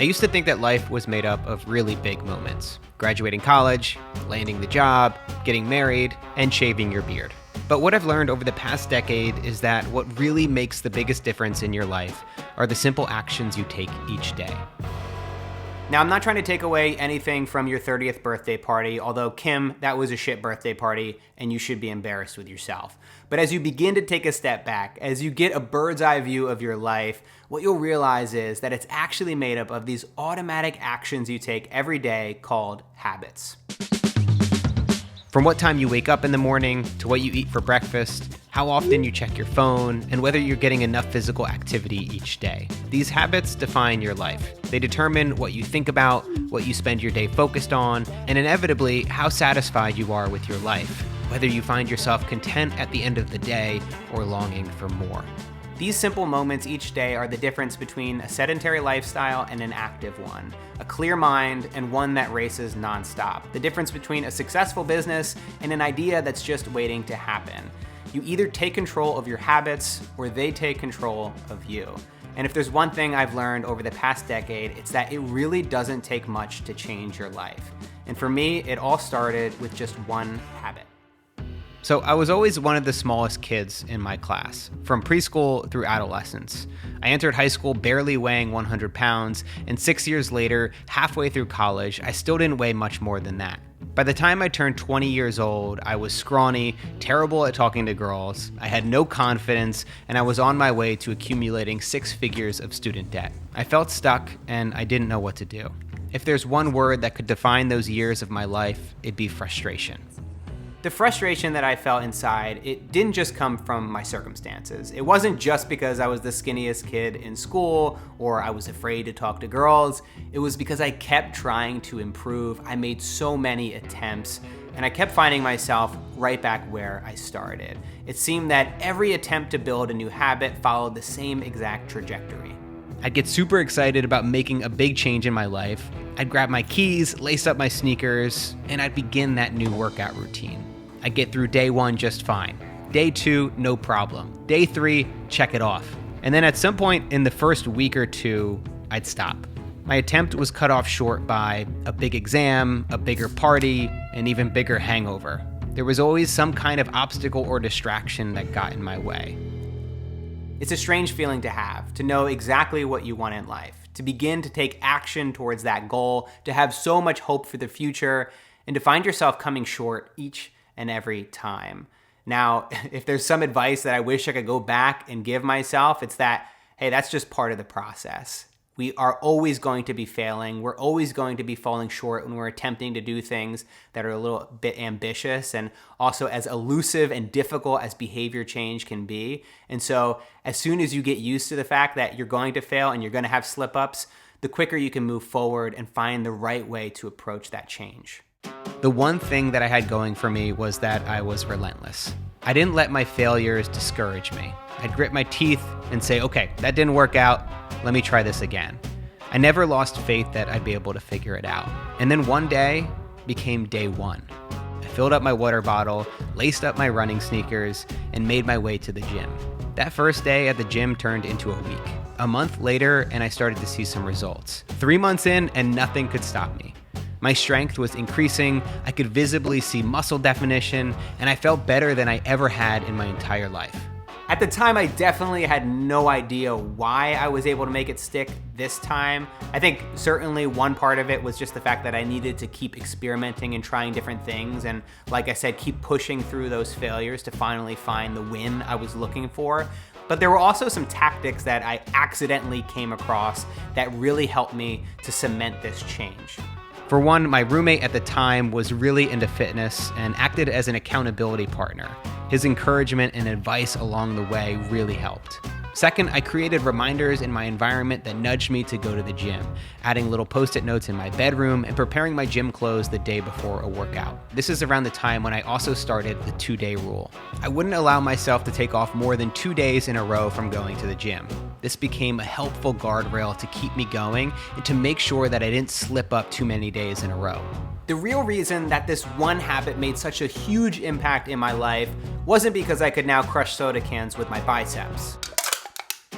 I used to think that life was made up of really big moments. Graduating college, landing the job, getting married, and shaving your beard. But what I've learned over the past decade is that what really makes the biggest difference in your life are the simple actions you take each day. Now, I'm not trying to take away anything from your 30th birthday party, although Kim, that was a shit birthday party, and you should be embarrassed with yourself. But as you begin to take a step back, as you get a bird's eye view of your life, what you'll realize is that it's actually made up of these automatic actions you take every day called habits. From what time you wake up in the morning, to what you eat for breakfast, how often you check your phone, and whether you're getting enough physical activity each day. These habits define your life. They determine what you think about, what you spend your day focused on, and inevitably, how satisfied you are with your life, whether you find yourself content at the end of the day or longing for more. These simple moments each day are the difference between a sedentary lifestyle and an active one, a clear mind and one that races nonstop, the difference between a successful business and an idea that's just waiting to happen. You either take control of your habits or they take control of you. And if there's one thing I've learned over the past decade, it's that it really doesn't take much to change your life. And for me, it all started with just one habit. So I was always one of the smallest kids in my class, from preschool through adolescence. I entered high school barely weighing 100 pounds, and 6 years later, halfway through college, I still didn't weigh much more than that. By the time I turned 20 years old, I was scrawny, terrible at talking to girls, I had no confidence, and I was on my way to accumulating 6 figures of student debt. I felt stuck, and I didn't know what to do. If there's one word that could define those years of my life, it'd be frustration. The frustration that I felt inside, it didn't just come from my circumstances. It wasn't just because I was the skinniest kid in school or I was afraid to talk to girls. It was because I kept trying to improve. I made so many attempts and I kept finding myself right back where I started. It seemed that every attempt to build a new habit followed the same exact trajectory. I'd get super excited about making a big change in my life. I'd grab my keys, lace up my sneakers, and I'd begin that new workout routine. I'd get through day 1 just fine. Day 2, no problem. Day 3, check it off. And then at some point in the first week or two, I'd stop. My attempt was cut off short by a big exam, a bigger party, an even bigger hangover. There was always some kind of obstacle or distraction that got in my way. It's a strange feeling to have, to know exactly what you want in life, to begin to take action towards that goal, to have so much hope for the future, and to find yourself coming short each and every time. Now, if there's some advice that I wish I could go back and give myself, it's that, hey, that's just part of the process. We are always going to be failing. We're always going to be falling short when we're attempting to do things that are a little bit ambitious and also as elusive and difficult as behavior change can be. And so as soon as you get used to the fact that you're going to fail and you're going to have slip-ups, the quicker you can move forward and find the right way to approach that change. The one thing that I had going for me was that I was relentless. I didn't let my failures discourage me. I'd grit my teeth and say, okay, that didn't work out. Let me try this again. I never lost faith that I'd be able to figure it out. And then one day became day 1. I filled up my water bottle, laced up my running sneakers, and made my way to the gym. That first day at the gym turned into a week. A month later, and I started to see some results. 3 months in, and nothing could stop me. My strength was increasing, I could visibly see muscle definition, and I felt better than I ever had in my entire life. At the time, I definitely had no idea why I was able to make it stick this time. I think certainly one part of it was just the fact that I needed to keep experimenting and trying different things, and like I said, keep pushing through those failures to finally find the win I was looking for. But there were also some tactics that I accidentally came across that really helped me to cement this change. For one, my roommate at the time was really into fitness and acted as an accountability partner. His encouragement and advice along the way really helped. Second, I created reminders in my environment that nudged me to go to the gym, adding little post-it notes in my bedroom and preparing my gym clothes the day before a workout. This is around the time when I also started the 2-day rule. I wouldn't allow myself to take off more than 2 days in a row from going to the gym. This became a helpful guardrail to keep me going and to make sure that I didn't slip up too many days in a row. The real reason that this one habit made such a huge impact in my life wasn't because I could now crush soda cans with my biceps.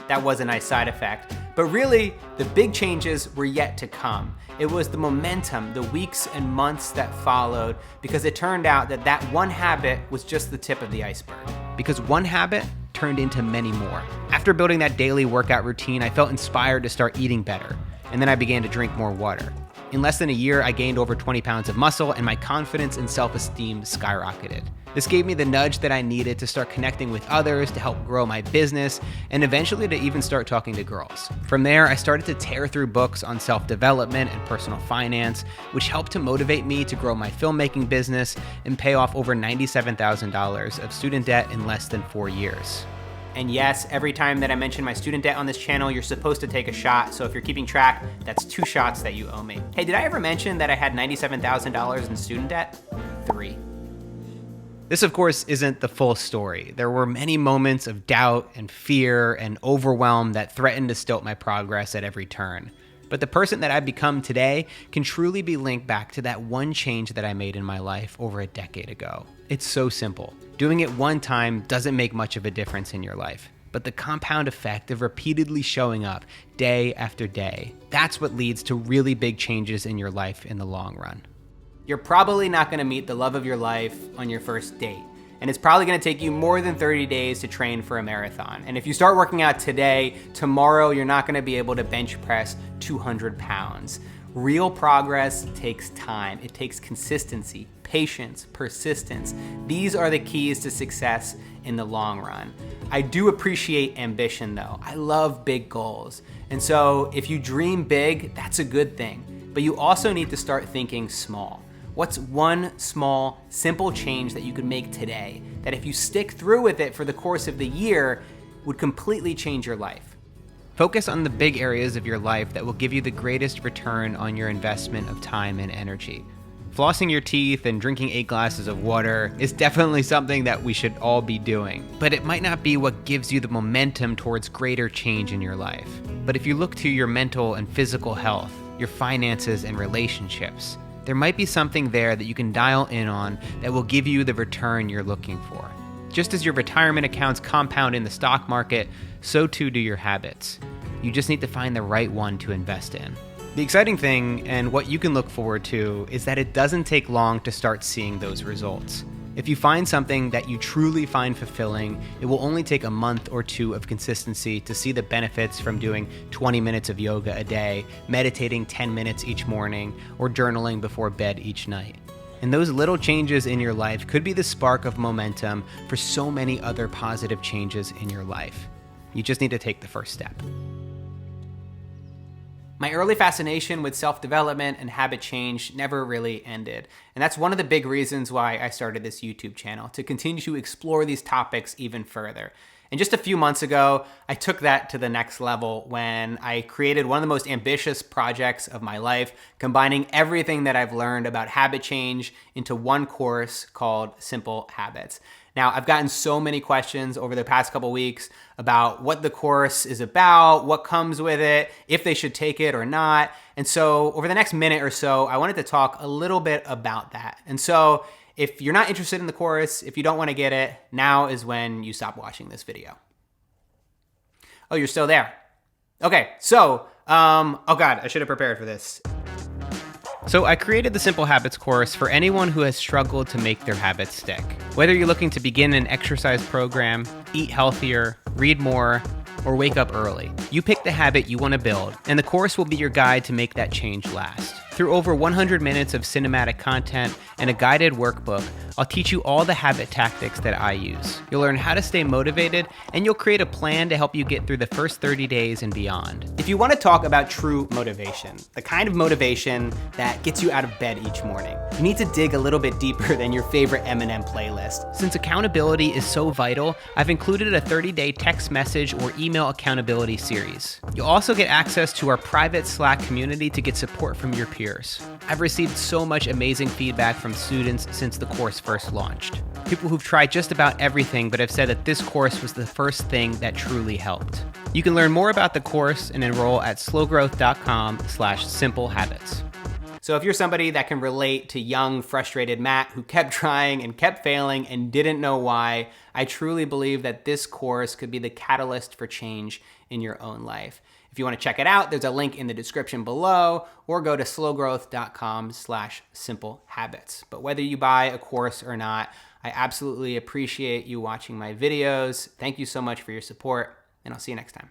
That was a nice side effect. But really, the big changes were yet to come. It was the momentum, the weeks and months that followed, because it turned out that that one habit was just the tip of the iceberg. Because one habit turned into many more. After building that daily workout routine, I felt inspired to start eating better, and then I began to drink more water. In less than a year, I gained over 20 pounds of muscle, and my confidence and self-esteem skyrocketed. This gave me the nudge that I needed to start connecting with others, to help grow my business, and eventually to even start talking to girls. From there, I started to tear through books on self-development and personal finance, which helped to motivate me to grow my filmmaking business and pay off over $97,000 of student debt in less than 4 years. And yes, every time that I mention my student debt on this channel, you're supposed to take a shot. So if you're keeping track, that's 2 shots that you owe me. Hey, did I ever mention that I had $97,000 in student debt? 3. This, of course, isn't the full story. There were many moments of doubt and fear and overwhelm that threatened to stilt my progress at every turn. But the person that I've become today can truly be linked back to that one change that I made in my life over a decade ago. It's so simple. Doing it one time doesn't make much of a difference in your life, but the compound effect of repeatedly showing up day after day, that's what leads to really big changes in your life in the long run. You're probably not gonna meet the love of your life on your first date, and it's probably gonna take you more than 30 days to train for a marathon. And if you start working out today, tomorrow you're not gonna be able to bench press 200 pounds. Real progress takes time. It takes consistency, patience, persistence. These are the keys to success in the long run. I do appreciate ambition though. I love big goals. And so if you dream big, that's a good thing. But you also need to start thinking small. What's one small, simple change that you could make today that if you stick through with it for the course of the year would completely change your life? Focus on the big areas of your life that will give you the greatest return on your investment of time and energy. Flossing your teeth and drinking 8 glasses of water is definitely something that we should all be doing, but it might not be what gives you the momentum towards greater change in your life. But if you look to your mental and physical health, your finances and relationships, there might be something there that you can dial in on that will give you the return you're looking for. Just as your retirement accounts compound in the stock market, so too do your habits. You just need to find the right one to invest in. The exciting thing, and what you can look forward to, is that it doesn't take long to start seeing those results. If you find something that you truly find fulfilling, it will only take a month or 2 of consistency to see the benefits from doing 20 minutes of yoga a day, meditating 10 minutes each morning, or journaling before bed each night. And those little changes in your life could be the spark of momentum for so many other positive changes in your life. You just need to take the first step. My early fascination with self-development and habit change never really ended. And that's one of the big reasons why I started this YouTube channel, to continue to explore these topics even further. And just a few months ago, I took that to the next level when I created one of the most ambitious projects of my life, combining everything that I've learned about habit change into one course called Simple Habits. Now, I've gotten so many questions over the past couple weeks about what the course is about, what comes with it, if they should take it or not. And so over the next minute or so, I wanted to talk a little bit about that. And so if you're not interested in the course, if you don't want to get it, now is when you stop watching this video. Oh, you're still there. Okay, so, oh God, I should have prepared for this. So I created the Simple Habits course for anyone who has struggled to make their habits stick. Whether you're looking to begin an exercise program, eat healthier, read more, or wake up early, you pick the habit you want to build, and the course will be your guide to make that change last. Through over 100 minutes of cinematic content and a guided workbook, I'll teach you all the habit tactics that I use. You'll learn how to stay motivated, and you'll create a plan to help you get through the first 30 days and beyond. If you want to talk about true motivation, the kind of motivation that gets you out of bed each morning, you need to dig a little bit deeper than your favorite Eminem playlist. Since accountability is so vital, I've included a 30-day text message or email accountability series. You'll also get access to our private Slack community to get support from your peers. I've received so much amazing feedback from students since the course first launched. People who've tried just about everything but have said that this course was the first thing that truly helped. You can learn more about the course and enroll at slowgrowth.com/simplehabits. So if you're somebody that can relate to young, frustrated Matt who kept trying and kept failing and didn't know why, I truly believe that this course could be the catalyst for change in your own life. If you want to check it out, there's a link in the description below, or go to slowgrowth.com/simple habits. But whether you buy a course or not, I absolutely appreciate you watching my videos. Thank you so much for your support, and I'll see you next time.